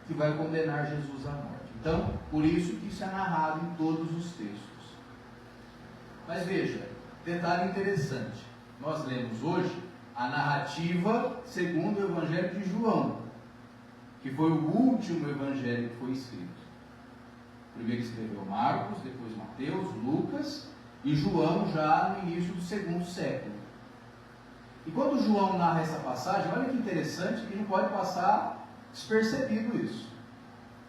que vai condenar Jesus à morte. Então, por isso que isso é narrado em todos os textos. Mas veja, detalhe interessante. Nós lemos hoje a narrativa segundo o Evangelho de João, que foi o último evangelho que foi escrito. Primeiro escreveu Marcos, depois Mateus, Lucas e João já no início do segundo século. E quando João narra essa passagem, olha que interessante, que não pode passar despercebido isso.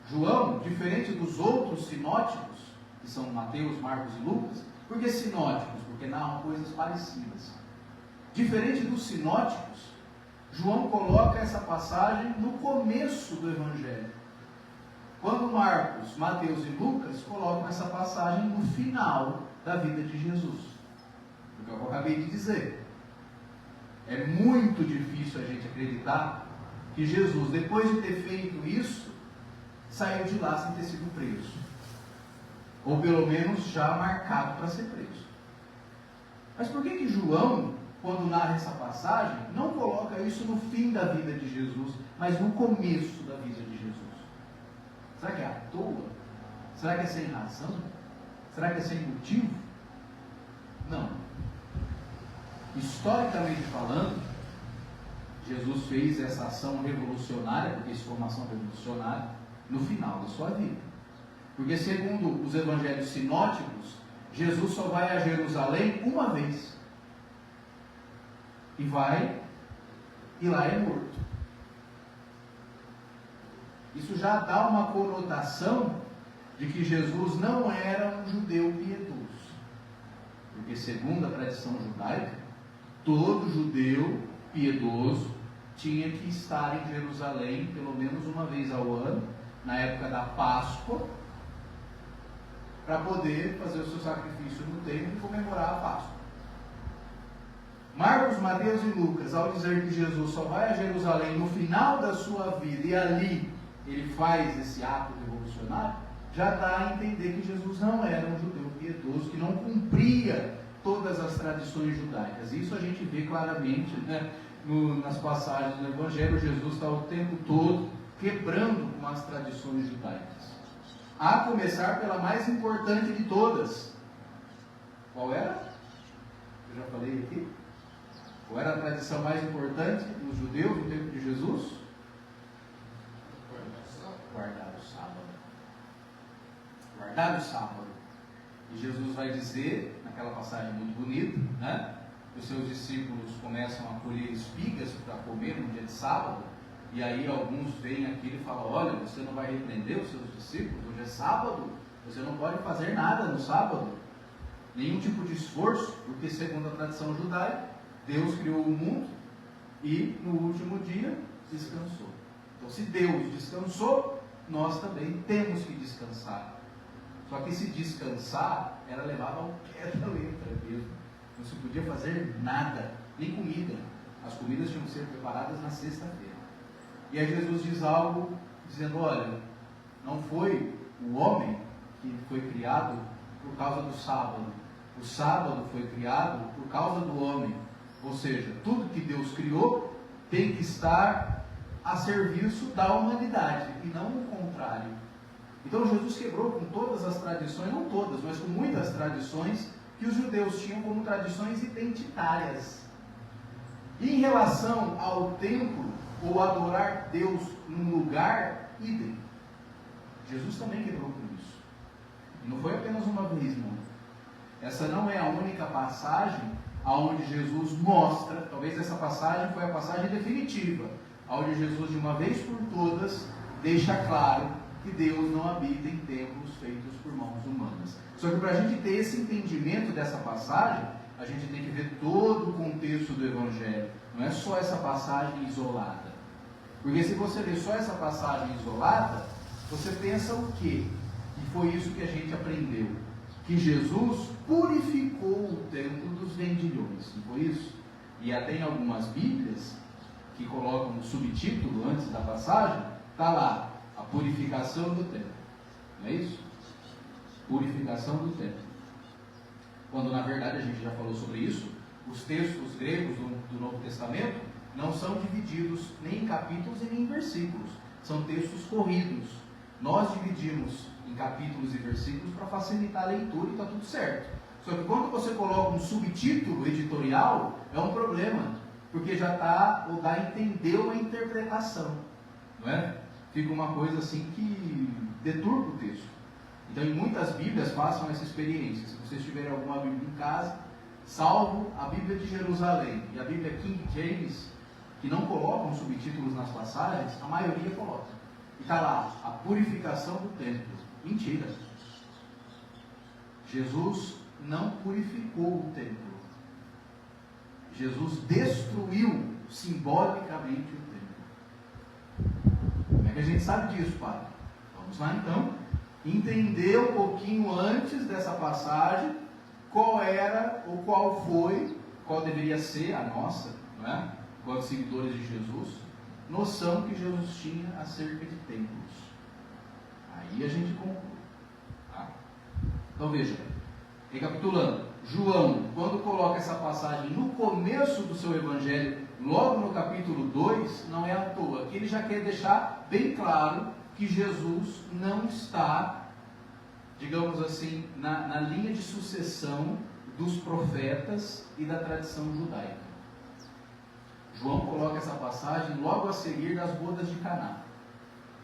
João, diferente dos outros sinóticos, que são Mateus, Marcos e Lucas, por que sinóticos? Porque narram coisas parecidas. Diferente dos sinóticos, João coloca essa passagem no começo do Evangelho. Quando Marcos, Mateus e Lucas colocam essa passagem no final da vida de Jesus. O que eu acabei de dizer. É muito difícil a gente acreditar que Jesus, depois de ter feito isso, saiu de lá sem ter sido preso. Ou pelo menos já marcado para ser preso. Mas por que João, quando narra essa passagem, não coloca isso no fim da vida de Jesus, mas no começo da vida de Jesus? Será que é à toa? Será que é sem razão? Será que é sem motivo? Não. Historicamente falando, Jesus fez essa ação revolucionária, porque isso foi uma ação revolucionária, no final da sua vida. Porque segundo os evangelhos sinóticos, Jesus só vai a Jerusalém uma vez. E lá é morto. Isso já dá uma conotação de que Jesus não era um judeu piedoso. Porque segundo a tradição judaica, todo judeu piedoso tinha que estar em Jerusalém pelo menos uma vez ao ano, na época da Páscoa, para poder fazer o seu sacrifício no templo e comemorar a Páscoa. Marcos, Mateus e Lucas, ao dizer que Jesus só vai a Jerusalém no final da sua vida e ali ele faz esse ato revolucionário, já dá a entender que Jesus não era um judeu piedoso, que não cumpria todas as tradições judaicas. Isso a gente vê claramente, né, nas passagens do Evangelho. Jesus está o tempo todo quebrando com as tradições judaicas. A começar pela mais importante de todas. Qual era? Eu já falei aqui. Qual era a tradição mais importante dos judeus no tempo de Jesus? Guardar o sábado. Guardar o sábado. E Jesus vai dizer, naquela passagem muito bonita, né? Os seus discípulos começam a colher espigas para comer no dia de sábado. E aí alguns vêm aqui e falam: olha, você não vai repreender os seus discípulos? Hoje é sábado. Você não pode fazer nada no sábado. Nenhum tipo de esforço, porque segundo a tradição judaica, Deus criou o mundo e no último dia descansou. Então, se Deus descansou, nós também temos que descansar. Só que esse descansar era levado ao pé da letra mesmo. Não se podia fazer nada, nem comida. As comidas tinham que ser preparadas na sexta-feira. E aí Jesus diz algo dizendo: olha, não foi o homem que foi criado por causa do sábado. O sábado foi criado por causa do homem. Ou seja, tudo que Deus criou tem que estar a serviço da humanidade e não o contrário. Então Jesus quebrou com todas as tradições, não todas, mas com muitas tradições que os judeus tinham como tradições identitárias. E em relação ao templo, ou adorar Deus num lugar, idem. Jesus também quebrou com isso. E não foi apenas uma vez, não. Essa não é a única passagem onde Jesus mostra, talvez essa passagem foi a passagem definitiva, onde Jesus de uma vez por todas deixa claro que Deus não habita em templos feitos por mãos humanas. Só que para a gente ter esse entendimento dessa passagem, a gente tem que ver todo o contexto do Evangelho. Não é só essa passagem isolada. Porque se você ler só essa passagem isolada, você pensa o quê? E foi isso que a gente aprendeu. Que Jesus purificou o templo dos vendilhões. Não foi isso? E até em algumas Bíblias, que colocam um subtítulo antes da passagem, está lá, a purificação do templo. Não é isso? Purificação do templo. Quando na verdade a gente já falou sobre isso, os textos gregos do Novo Testamento não são divididos nem em capítulos e nem em versículos. são textos corridos. Nós dividimos em capítulos e versículos para facilitar a leitura e está tudo certo. Só que quando você coloca um subtítulo editorial, é um problema, porque já está, ou dá a entender uma interpretação, não é? Fica uma coisa assim que deturpa o texto. Então, em muitas Bíblias, façam essa experiência. Se vocês tiverem alguma Bíblia em casa, salvo a Bíblia de Jerusalém e a Bíblia King James, que não colocam subtítulos nas passagens, a maioria coloca. E está lá, a purificação do templo. Mentira. Jesus não purificou o templo. Jesus destruiu simbolicamente o templo. Como é que a gente sabe disso, Padre? Vamos lá então entender um pouquinho antes dessa passagem qual era ou qual deveria ser a nossa, não é? Quanto seguidores de Jesus, noção que Jesus tinha acerca de templos. Aí a gente conclui. Tá? Então veja, recapitulando, João, quando coloca essa passagem no começo do seu evangelho, logo no capítulo 2, não é à toa, que ele já quer deixar bem claro que Jesus não está, digamos assim, na linha de sucessão dos profetas e da tradição judaica. João coloca essa passagem logo a seguir das bodas de Caná.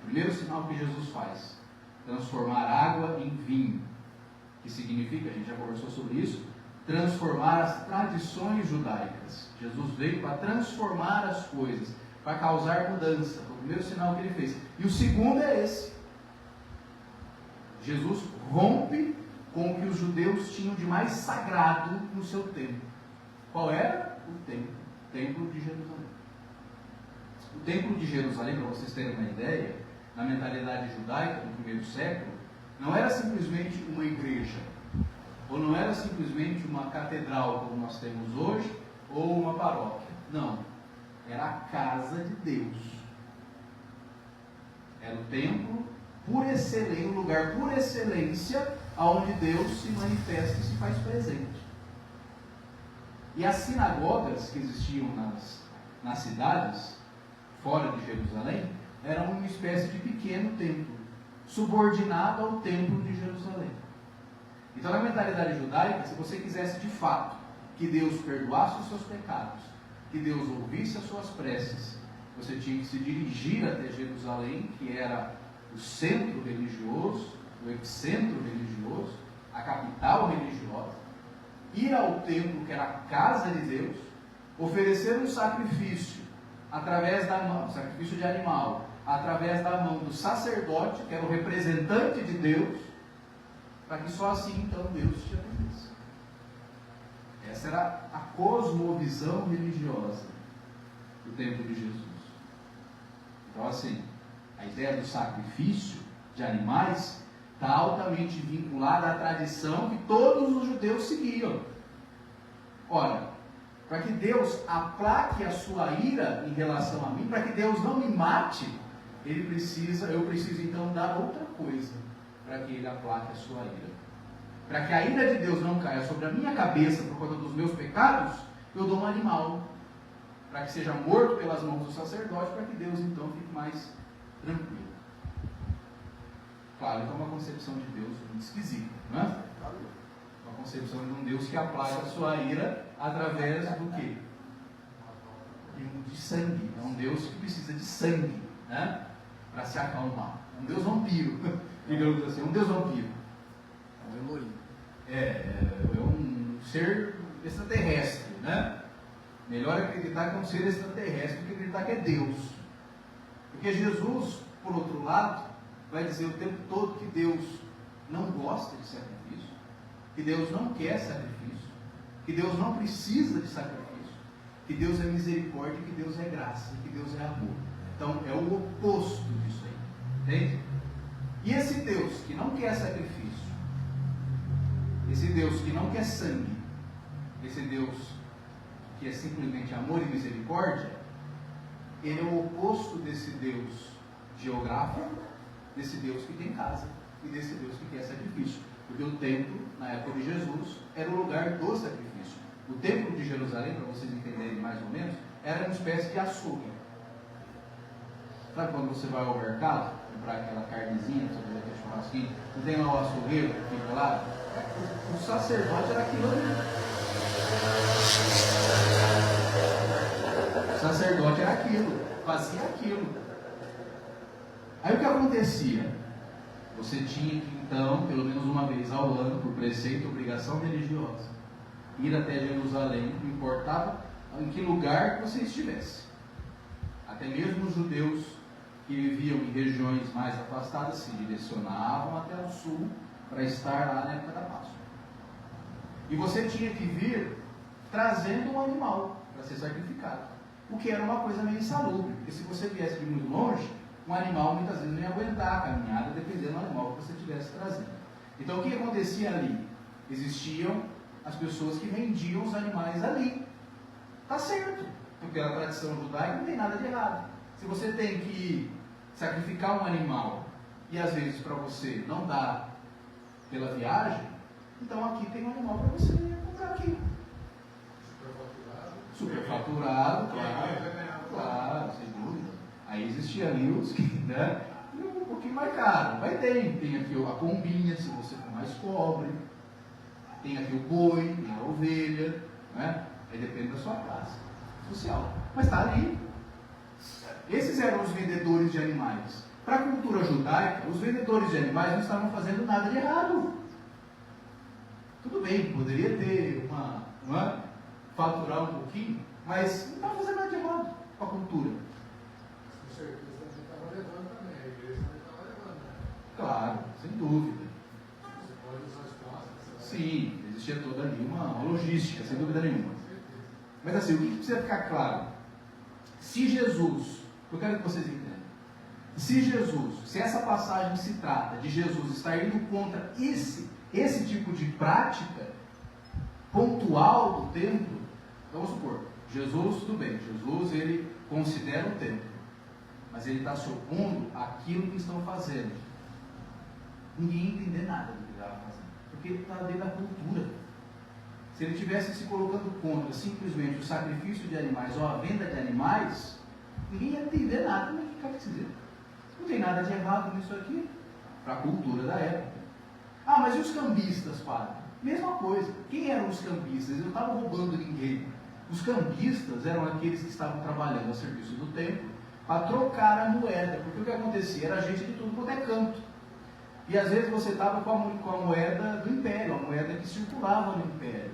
O primeiro sinal que Jesus faz, transformar água em vinho, que significa, a gente já conversou sobre isso, transformar as tradições judaicas. Jesus veio para transformar as coisas, para causar mudança. Foi o primeiro sinal que ele fez. E o segundo é esse. Jesus rompe com o que os judeus tinham de mais sagrado no seu templo. Qual era? O templo. O templo de Jerusalém. O templo de Jerusalém, para vocês terem uma ideia, na mentalidade judaica do primeiro século, não era simplesmente uma igreja, ou não era simplesmente uma catedral como nós temos hoje, ou uma paróquia. Não. Era a casa de Deus. Era o templo por excelência, o lugar por excelência, onde Deus se manifesta e se faz presente. E as sinagogas que existiam nas cidades, fora de Jerusalém, eram uma espécie de pequeno templo, subordinado ao templo de Jerusalém. Então, na mentalidade judaica, se você quisesse de fato que Deus perdoasse os seus pecados, que Deus ouvisse as suas preces, você tinha que se dirigir até Jerusalém, que era o centro religioso, o epicentro religioso, a capital religiosa, ir ao templo, que era a casa de Deus, oferecer um sacrifício através da mão, sacrifício de animal, através da mão do sacerdote, que era o representante de Deus, para que só assim então Deus te atendesse. Essa era a cosmovisão religiosa do tempo de Jesus. Então, assim, a ideia do sacrifício de animais está altamente vinculada à tradição que todos os judeus seguiam. Ora, para que Deus aplaque a sua ira em relação a mim, para que Deus não me mate, eu preciso então dar outra coisa para que Ele aplaque a sua ira. Para que a ira de Deus não caia sobre a minha cabeça por conta dos meus pecados, eu dou um animal, para que seja morto pelas mãos do sacerdote, para que Deus então fique mais tranquilo. Claro, então é uma concepção de Deus muito esquisita, não é? Uma concepção de um Deus que aplaca a sua ira através do quê? De sangue. É um Deus que precisa de sangue, né? Para se acalmar. É um Deus vampiro, digamos assim, um Deus vampiro. É um Elohim. É um ser extraterrestre, né? Melhor acreditar que é um ser extraterrestre do que acreditar que é Deus. Porque Jesus, por outro lado, vai dizer o tempo todo que Deus não gosta de sacrifício, que Deus não quer sacrifício, que Deus não precisa de sacrifício, que Deus é misericórdia, que Deus é graça, que Deus é amor. Então é o oposto disso aí, entende? E esse Deus que não quer sacrifício, esse Deus que não quer sangue, esse Deus que é simplesmente amor e misericórdia, ele é o oposto desse Deus geográfico, desse Deus que tem casa e desse Deus que quer sacrifício. Porque o templo, na época de Jesus, era o lugar do sacrifício. O templo de Jerusalém, para vocês entenderem mais ou menos, era uma espécie de açougue. Sabe quando você vai ao mercado, comprar aquela carnezinha, para fazer aquele churrasquinho, não tem lá o açougueiro que fica lá? O sacerdote era aquilo ali. O sacerdote era aquilo, fazia aquilo. Aí o que acontecia? Você tinha que então, pelo menos uma vez ao ano, por preceito e obrigação religiosa, ir até Jerusalém, não importava em que lugar que você estivesse. Até mesmo os judeus que viviam em regiões mais afastadas se direcionavam até o sul para estar lá na época da Páscoa. E você tinha que vir trazendo um animal para ser sacrificado, o que era uma coisa meio insalubre, porque se você viesse de muito longe, um animal muitas vezes não ia aguentar a caminhada, dependendo do animal que você estivesse trazendo. Então o que acontecia ali? Existiam as pessoas que vendiam os animais ali. Está certo, porque a tradição judaica não tem nada de errado. Se você tem que sacrificar um animal e às vezes para você não dá pela viagem, então aqui tem um animal para você comprar aqui. Superfaturado, claro, sem dúvida. Aí existia ali os que, né, um pouquinho mais caro, mas tem aqui a pombinha, se você for mais pobre, tem aqui o boi, tem a ovelha, né? Aí depende da sua classe social. Mas está ali. Esses eram os vendedores de animais. Para a cultura judaica, os vendedores de animais não estavam fazendo nada de errado. Tudo bem, poderia ter faturar um pouquinho, mas não estava fazendo nada de errado com a cultura. Com certeza também estava levando também, a igreja também estava levando, né? Claro, sem dúvida. Você pode usar as costas. Sim, existia toda ali uma logística, sem dúvida nenhuma. Mas assim, o que precisa ficar claro? Se Jesus, eu quero que vocês entendam, se essa passagem se trata de Jesus estar indo contra esse tipo de prática pontual do templo, vamos supor, Jesus, tudo bem, Jesus ele considera o templo, mas ele está se opondo àquilo que estão fazendo. Ninguém ia entender nada do que ele estava fazendo, porque ele está dentro da cultura. Se ele estivesse se colocando contra simplesmente o sacrifício de animais ou a venda de animais, ninguém ia entender nada do que quer dizer. Não tem nada de errado nisso aqui, para a cultura da época. Ah, mas e os cambistas, padre? Mesma coisa. Quem eram os cambistas? Eles não estavam roubando ninguém. Os cambistas eram aqueles que estavam trabalhando a serviço do templo para trocar a moeda, porque o que acontecia era gente de tudo quanto é canto. E às vezes você estava com a moeda do Império, a moeda que circulava no Império.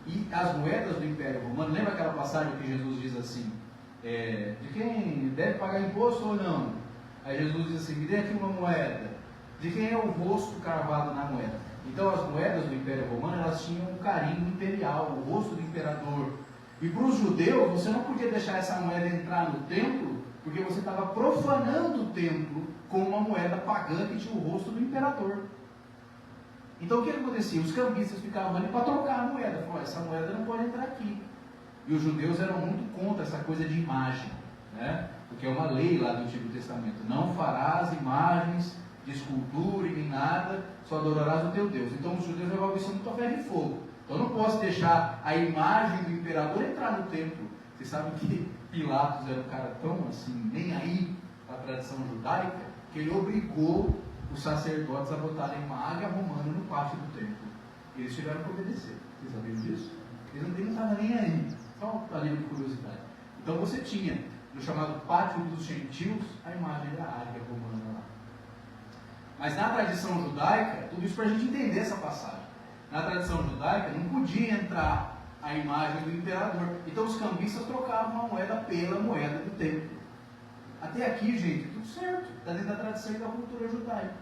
E as moedas do Império Romano, lembra aquela passagem que Jesus diz assim, de quem deve pagar imposto ou não? Aí Jesus diz assim, me dê aqui uma moeda, de quem é o rosto cravado na moeda. Então as moedas do Império Romano, elas tinham um carimbo imperial, o rosto do imperador. E para os judeus, você não podia deixar essa moeda entrar no templo, porque você estava profanando o templo com uma moeda pagã que tinha o rosto do imperador. Então o que acontecia? Os cambistas ficavam ali para trocar a moeda. Falaram, essa moeda não pode entrar aqui. E os judeus eram muito contra essa coisa de imagem, né? Porque é uma lei lá do Antigo Testamento. Não farás imagens de escultura e nem nada, só adorarás o teu Deus. Então os judeus levavam isso muito a ferro e fogo. Então eu não posso deixar a imagem do imperador entrar no templo. Vocês sabem que Pilatos era um cara tão assim, nem aí para a tradição judaica, que ele obrigou os sacerdotes a botarem uma águia romana no pátio do templo. Eles tiveram que obedecer. Vocês sabiam disso? Eles não estavam nem aí. Só a livre de curiosidade. Então você tinha, no chamado pátio dos gentios, a imagem da águia romana lá. Mas na tradição judaica, tudo isso para a gente entender essa passagem. Na tradição judaica não podia entrar a imagem do imperador. Então os cambistas trocavam a moeda pela moeda do templo. Até aqui, gente, tudo certo. Está dentro da tradição e da cultura judaica.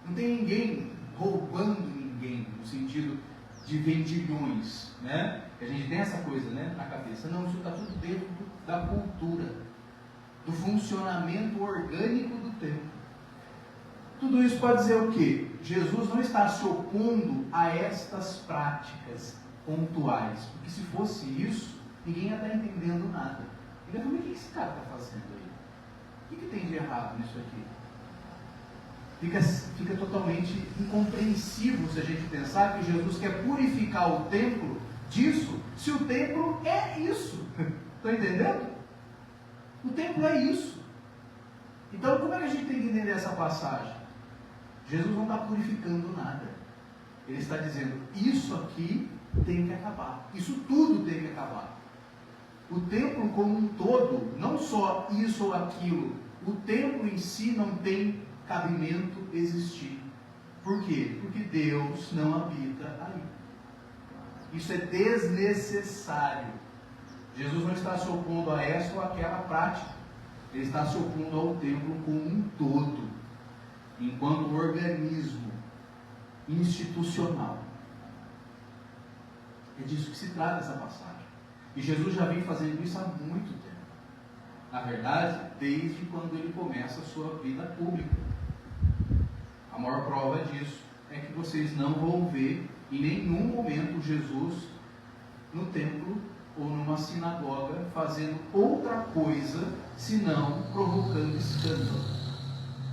Não tem ninguém roubando ninguém, no sentido de vendilhões, né? A gente tem essa coisa, né, na cabeça. Não, isso está tudo dentro da cultura, do funcionamento orgânico do templo. Tudo isso pode dizer o quê? Jesus não está se opondo a estas práticas pontuais, porque se fosse isso, ninguém ia estar entendendo nada. Ele ia falar, mas o que esse cara está fazendo aí? O que tem de errado nisso aqui? Fica totalmente incompreensível se a gente pensar que Jesus quer purificar o templo disso, se o templo é isso. Estão entendendo? O templo é isso. Então, como é que a gente tem que entender essa passagem? Jesus não está purificando nada. Ele está dizendo, isso aqui tem que acabar. Isso tudo tem que acabar. O templo como um todo, não só isso ou aquilo, o templo em si não tem cabimento existir. Por quê? Porque Deus não habita aí. Isso é desnecessário. Jesus não está se opondo a essa ou aquela prática. Ele está se opondo ao templo como um todo, enquanto organismo institucional. É disso que se trata essa passagem. E Jesus já vem fazendo isso há muito tempo. Na verdade, desde quando ele começa a sua vida pública. A maior prova disso é que vocês não vão ver em nenhum momento Jesus no templo ou numa sinagoga fazendo outra coisa senão provocando escândalo.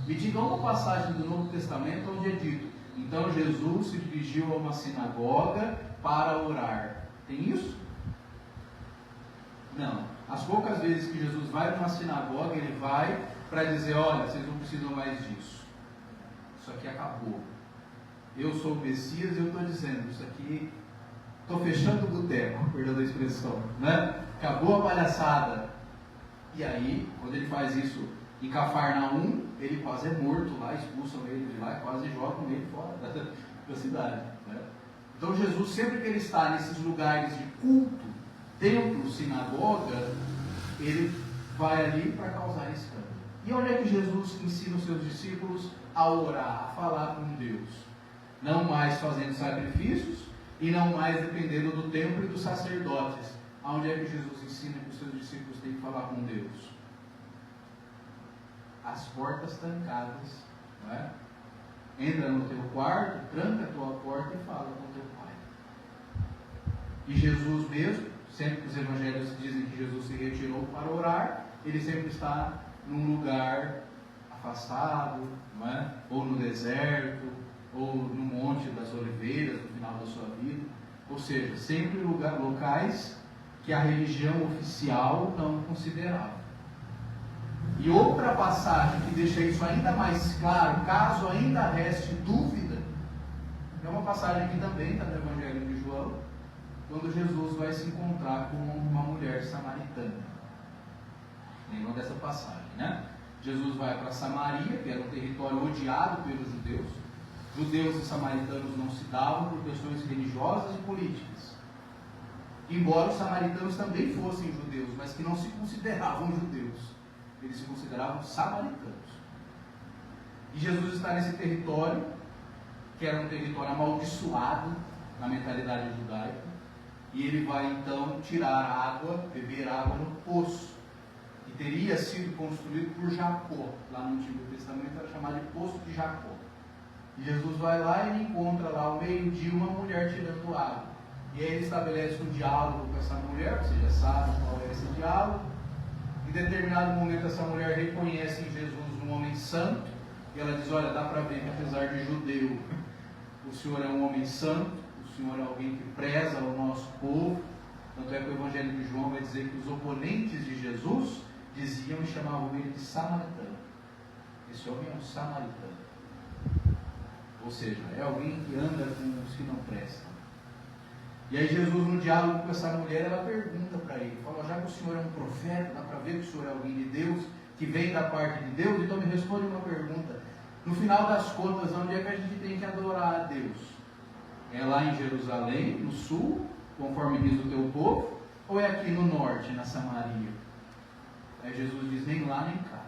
Me diga uma passagem do Novo Testamento onde é dito: então Jesus se dirigiu a uma sinagoga para orar. Tem isso? Não. As poucas vezes que Jesus vai numa sinagoga, ele vai para dizer: olha, vocês não precisam mais disso. Isso aqui acabou. Eu sou o Messias e eu estou dizendo, isso aqui, estou fechando o boteco, perdão da expressão, né? Acabou a palhaçada. E aí, quando ele faz isso em Cafarnaum, ele quase é morto lá, expulsam ele de lá e quase jogam ele fora da cidade, né? Então Jesus, sempre que ele está nesses lugares de culto, templo, sinagoga, ele vai ali para causar escândalo. E onde é que Jesus ensina os seus discípulos a orar, a falar com Deus? Não mais fazendo sacrifícios e não mais dependendo do templo e dos sacerdotes. Aonde é que Jesus ensina que os seus discípulos têm que falar com Deus? As portas trancadas, não é? Entra no teu quarto, tranca a tua porta e fala com teu pai. E Jesus mesmo, sempre que os evangelhos dizem que Jesus se retirou para orar, ele sempre está num lugar afastado, não é? Ou no deserto, ou no Monte das Oliveiras, no final da sua vida. Ou seja, sempre locais que a religião oficial não considerava. E outra passagem que deixa isso ainda mais claro, caso ainda reste dúvida, é uma passagem que também está no Evangelho de João, quando Jesus vai se encontrar com uma mulher samaritana. Lembram dessa passagem, né? Jesus vai para Samaria, que era um território odiado pelos judeus. Judeus e samaritanos não se davam por questões religiosas e políticas. Embora os samaritanos também fossem judeus, mas que não se consideravam judeus. Eles se consideravam samaritanos. E Jesus está nesse território, que era um território amaldiçoado na mentalidade judaica, e ele vai então tirar água, beber água no poço, que teria sido construído por Jacó. Lá no Antigo Testamento era chamado de Poço de Jacó. E Jesus vai lá e ele encontra lá ao meio-dia uma mulher tirando água. E aí ele estabelece um diálogo com essa mulher, você já sabe qual é esse diálogo. Em determinado momento essa mulher reconhece em Jesus um homem santo, e ela diz: olha, dá para ver que apesar de judeu, o Senhor é um homem santo, o Senhor é alguém que preza o nosso povo. Tanto é que o Evangelho de João vai dizer que os oponentes de Jesus diziam e chamavam ele de samaritano. Esse homem é um samaritano. Ou seja, é alguém que anda com os que não prestam. E aí Jesus, no diálogo com essa mulher, ela pergunta para ele, fala: já que o Senhor é um profeta, dá para ver que o Senhor é alguém de Deus, que vem da parte de Deus, então me responde uma pergunta: no final das contas, onde é que a gente tem que adorar a Deus? É lá em Jerusalém, no sul, conforme diz o teu povo, ou é aqui no norte, na Samaria? Aí Jesus diz: nem lá nem cá.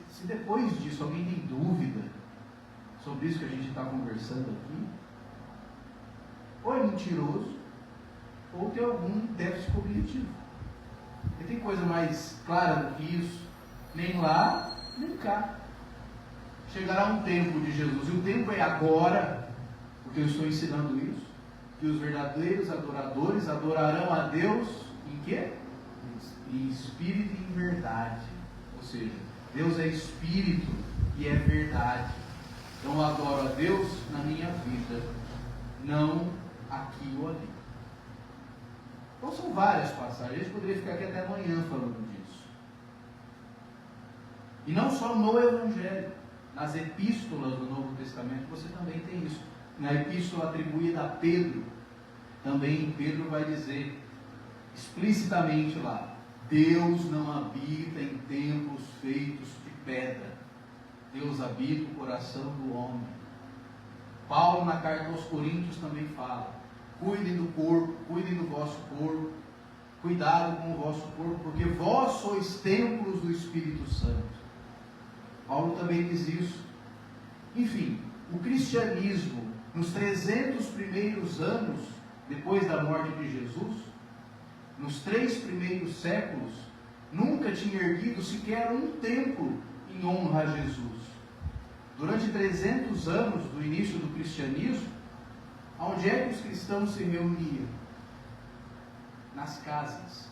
Se depois disso alguém tem dúvida sobre isso que a gente está conversando aqui, ou é mentiroso, ou tem algum déficit cognitivo. E tem coisa mais clara do que isso? Nem lá, nem cá. Chegará um tempo de Jesus, e o tempo é agora, porque eu estou ensinando isso, que os verdadeiros adoradores adorarão a Deus em quê? Em espírito e em verdade. Ou seja, Deus é espírito e é verdade. Então eu adoro a Deus na minha vida, não aqui ou ali. Então são várias passagens. A gente poderia ficar aqui até amanhã falando disso. E não só no Evangelho, nas epístolas do Novo Testamento você também tem isso. Na epístola atribuída a Pedro, também Pedro vai dizer explicitamente lá: Deus não habita em templos feitos de pedra. Deus habita o coração do homem. Paulo, na carta aos Coríntios, também fala: cuidem do corpo, cuidem do vosso corpo, cuidado com o vosso corpo, porque vós sois templos do Espírito Santo. Paulo também diz isso. Enfim, o cristianismo, nos 300 primeiros anos depois da morte de Jesus, nos 3 primeiros séculos, nunca tinha erguido sequer um templo em honra a Jesus. Durante 300 anos do início do cristianismo, onde é que os cristãos se reuniam? Nas casas.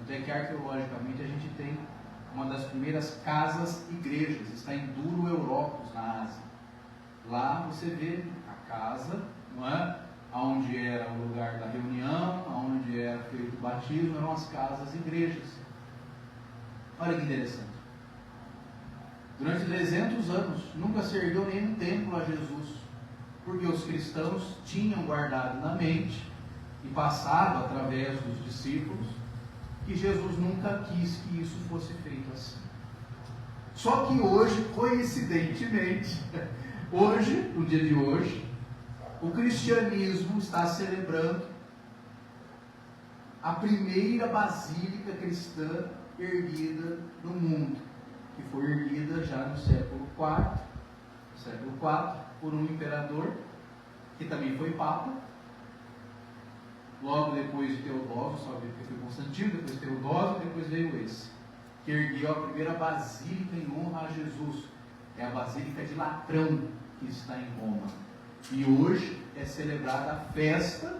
Até que arqueologicamente a gente tem uma das primeiras casas-igrejas, está em Duro Europos, na Ásia. Lá você vê a casa, não é? Onde era o lugar da reunião, onde era feito o batismo, eram as casas-igrejas. Olha que interessante. Durante 300 anos, nunca se ergueu nenhum templo a Jesus, porque os cristãos tinham guardado na mente e passado através dos discípulos que Jesus nunca quis que isso fosse feito assim. Só que hoje, coincidentemente, hoje, no dia de hoje, o cristianismo está celebrando a primeira basílica cristã erguida no mundo, que foi erguida já no século IV, por um imperador, que também foi papa, logo depois de Teodósio, só que foi Constantino, depois Teodósio, depois veio esse, que ergueu a primeira basílica em honra a Jesus, é a Basílica de Latrão, que está em Roma. E hoje é celebrada a festa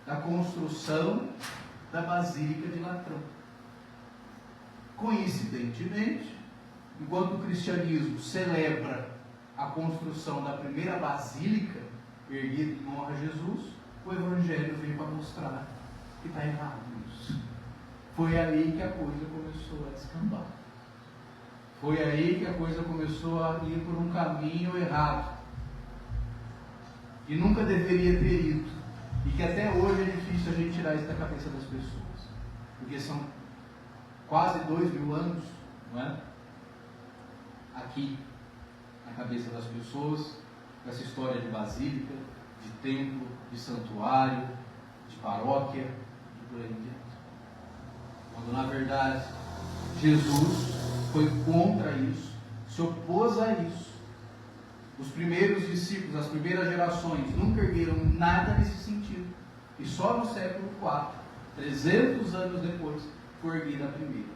da construção da Basílica de Latrão. Coincidentemente, enquanto o cristianismo celebra a construção da primeira basílica erguida em honra a Jesus, o Evangelho veio para mostrar que está errado isso. Foi aí que a coisa começou a descambar. Foi aí que a coisa começou a ir por um caminho errado. E nunca deveria ter ido. E que até hoje é difícil a gente tirar isso da cabeça das pessoas. Porque são quase 2000 anos, não é? Aqui, na cabeça das pessoas, com essa história de basílica, de templo, de santuário, de paróquia, e por aí em diante. Quando na verdade Jesus foi contra isso, se opôs a isso. Os primeiros discípulos, as primeiras gerações, nunca ergueram nada nesse sentido. E só no século IV, 300 anos depois, foi erguida a primeira.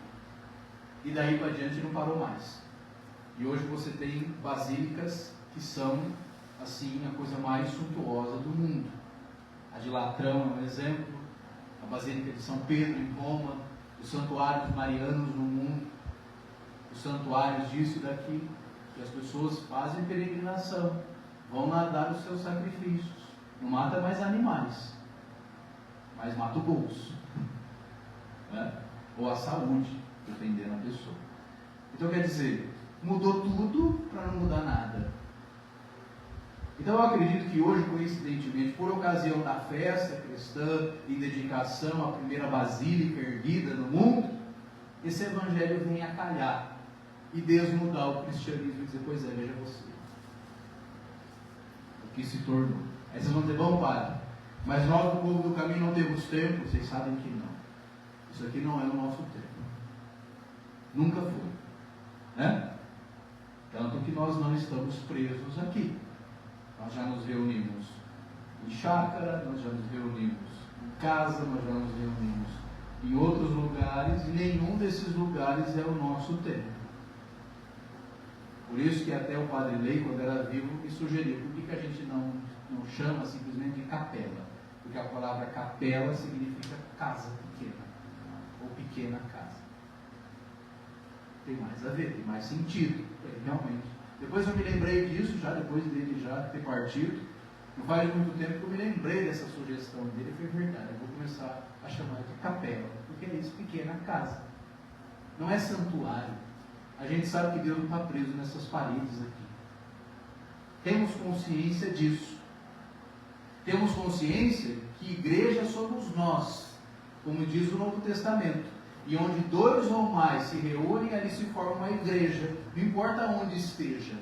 E daí para diante não parou mais. E hoje você tem basílicas que são, assim, a coisa mais suntuosa do mundo. A de Latrão é um exemplo, a Basílica de São Pedro em Roma, os santuários marianos no mundo, os santuários disso e daquilo, que as pessoas fazem peregrinação, vão lá dar os seus sacrifícios, não mata mais animais, mas mata o bolso, né? Ou a saúde, dependendo da pessoa. Então quer dizer, mudou tudo para não mudar nada. Então eu acredito que hoje, coincidentemente, por ocasião da festa cristã em dedicação à primeira basílica erguida no mundo, esse evangelho vem a calhar e desmudar o cristianismo e dizer: pois é, veja você o que se tornou. Aí vocês vão dizer: bom, padre, mas nós, o povo do caminho, não temos templo. Vocês sabem que não. Isso aqui não é o nosso templo. Nunca foi, né? Tanto que nós não estamos presos aqui. Nós já nos reunimos em chácara, nós já nos reunimos em casa, nós já nos reunimos em outros lugares, e nenhum desses lugares é o nosso templo. Por isso que até o Padre Lei, quando era vivo, me sugeriu: por que a gente não chama simplesmente de capela? Porque a palavra capela significa casa pequena, ou pequena casa. Tem mais a ver, tem mais sentido, realmente. Depois eu me lembrei disso, já depois dele já ter partido. Não faz muito tempo que eu me lembrei dessa sugestão dele. Foi verdade, eu vou começar a chamar de capela, porque é isso, pequena casa. Não é santuário. a gente sabe que Deus não está preso nessas paredes aqui. Temos consciência disso. Temos consciência que igreja somos nós, como diz o Novo Testamento. E onde 2 ou mais se reúnem, ali se forma uma igreja, não importa onde esteja.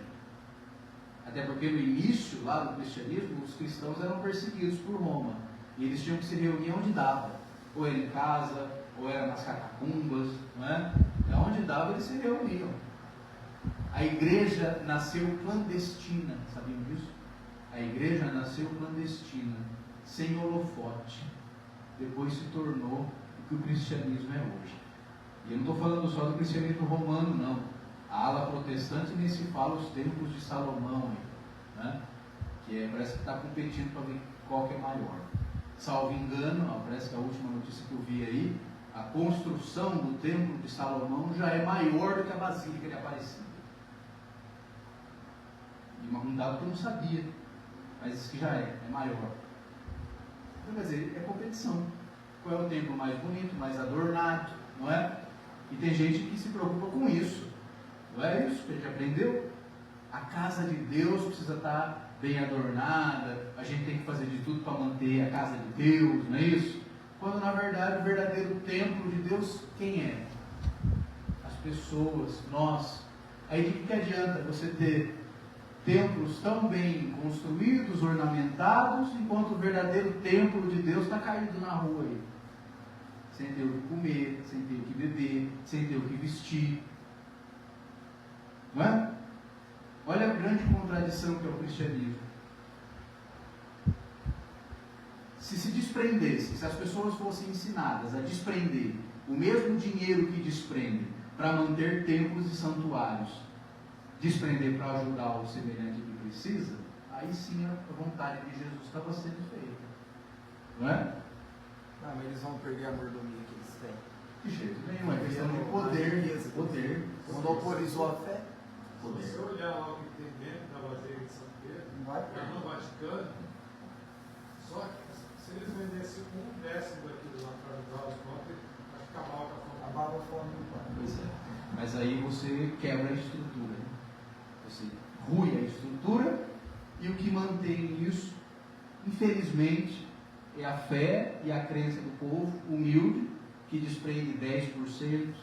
Até porque no início, lá do cristianismo, os cristãos eram perseguidos por Roma. E eles tinham que se reunir onde dava. Ou era em casa, ou era nas catacumbas, não é? E onde dava, eles se reuniam. A igreja nasceu clandestina, sabiam disso? A igreja nasceu clandestina, sem holofote. Depois se tornou o que o cristianismo é hoje. E eu não estou falando só do cristianismo romano, não. A ala protestante nem se fala os templos de Salomão, né? Que parece que está competindo para ver qual que é maior. Salvo engano, parece que a última notícia que eu vi aí, a construção do templo de Salomão já é maior do que a Basílica de Aparecida. E um dado que eu não sabia, mas isso que já é maior. Então, quer dizer, é competição. Qual é o templo mais bonito, mais adornado, não é? E tem gente que se preocupa com isso. Não é isso que a gente aprendeu? A casa de Deus precisa estar bem adornada, a gente tem que fazer de tudo para manter a casa de Deus, não é isso? Quando na verdade o verdadeiro templo de Deus, quem é? As pessoas, nós. Aí de que adianta você ter templos tão bem construídos, ornamentados, enquanto o verdadeiro templo de Deus está caído na rua aí? Sem ter o que comer, sem ter o que beber, sem ter o que vestir. Não é? Olha a grande contradição que é o cristianismo. Se desprendesse, se as pessoas fossem ensinadas a desprender o mesmo dinheiro que desprendem para manter templos e santuários, desprender para ajudar o semelhante que precisa, aí sim a vontade de Jesus estava sendo feita. Não é? Não, mas eles vão perder a mordomia que eles têm. De jeito nenhum, é questão de poder. Monopolizou a fé. Se você olhar lá o que tem dentro da Basílica de São Pedro, no Vaticano, só que se eles vendessem 1/10 daquilo lá para ajudar os pobres, acho que acabava a fome do pai. Pois é. Mas aí você quebra a estrutura. Né? Você rui a estrutura e o que mantém isso, infelizmente, é a fé e a crença do povo humilde, que desprende 10%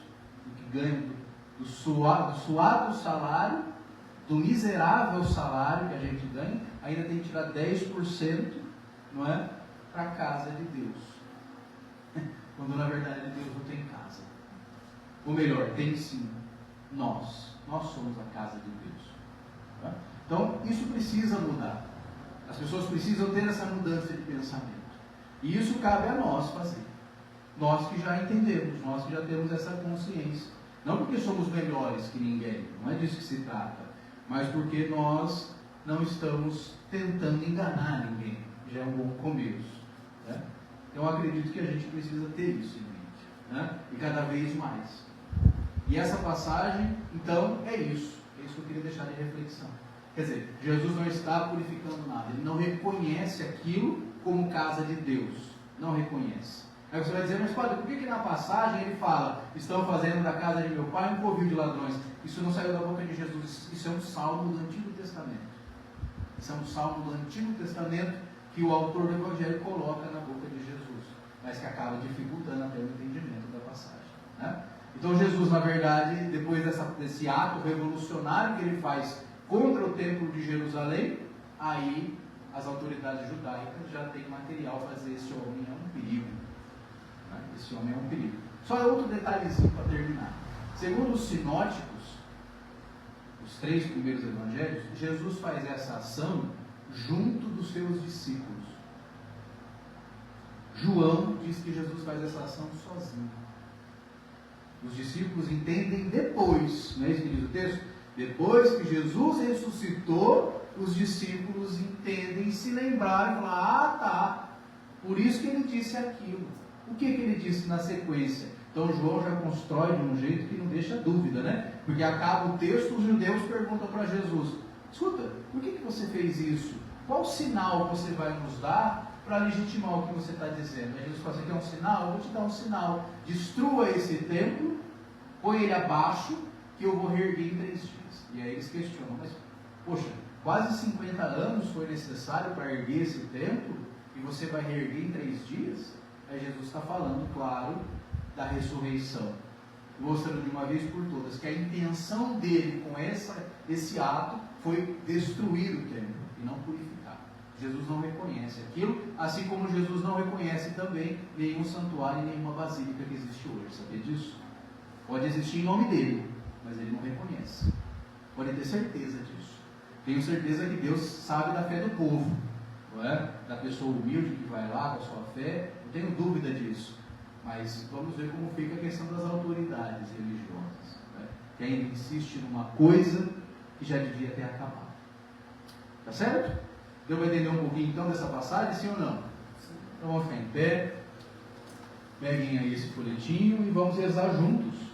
do que ganha do suado salário, do miserável salário que a gente ganha, ainda tem que tirar 10%, não é? Para a casa de Deus. Quando na verdade Deus não tem casa. Ou melhor, tem sim. Nós somos a casa de Deus. Não é? Então, isso precisa mudar. As pessoas precisam ter essa mudança de pensamento. E isso cabe a nós fazer. Nós que já entendemos, nós que já temos essa consciência. Não porque somos melhores que ninguém, não é disso que se trata, mas porque nós não estamos tentando enganar ninguém. Já é um bom começo. Né? Eu acredito que a gente precisa ter isso em mente. Né? E cada vez mais. E essa passagem, então, é isso. É isso que eu queria deixar de reflexão. Quer dizer, Jesus não está purificando nada. Ele não reconhece aquilo como casa de Deus. Não reconhece. Aí você vai dizer, mas padre, por que na passagem ele fala, estão fazendo da casa de meu pai um covil de ladrões? Isso não saiu da boca de Jesus, isso é um salmo do Antigo Testamento. Isso é um salmo do Antigo Testamento que o autor do Evangelho coloca na boca de Jesus, mas que acaba dificultando até o entendimento da passagem. Né? Então Jesus, na verdade, depois desse ato revolucionário que ele faz contra o templo de Jerusalém, aí as autoridades judaicas já têm material para dizer, esse homem é um perigo. Esse homem é um perigo. Só outro detalhezinho para terminar. Segundo os sinóticos, os 3 primeiros evangelhos, Jesus faz essa ação junto dos seus discípulos. João diz que Jesus faz essa ação sozinho. Os discípulos entendem depois, não é isso que diz o texto? Depois que Jesus ressuscitou, os discípulos entendem, se lembraram e falaram, ah tá, por isso que ele disse aquilo. O que ele disse na sequência? Então João já constrói de um jeito que não deixa dúvida, né? Porque acaba o texto, os judeus perguntam para Jesus, escuta, por que você fez isso? Qual sinal você vai nos dar para legitimar o que você está dizendo? Aí Jesus fala, você quer um sinal? Eu vou te dar um sinal. Destrua esse templo, põe ele abaixo que eu vou reerguer em 3 dias. E aí eles questionam, mas, poxa, quase 50 anos foi necessário para erguer esse templo e você vai reerguer em 3 dias? Aí Jesus está falando, claro, da ressurreição, mostrando de uma vez por todas que a intenção dele com esse ato foi destruir o templo e não purificar. Jesus não reconhece aquilo, assim como Jesus não reconhece também nenhum santuário e nenhuma basílica que existe hoje. Sabia disso? Pode existir em nome dele, mas ele não reconhece. Pode ter certeza disso. Tenho certeza que Deus sabe da fé do povo, não é? Da pessoa humilde que vai lá com a sua fé, não tenho dúvida disso. Mas vamos ver como fica a questão das autoridades religiosas, né? Que ainda insiste numa coisa que já devia ter acabado. Tá certo? Deu para entender um pouquinho então dessa passagem, sim ou não? Então vamos ficar em pé, peguem aí esse folhetinho e vamos rezar juntos.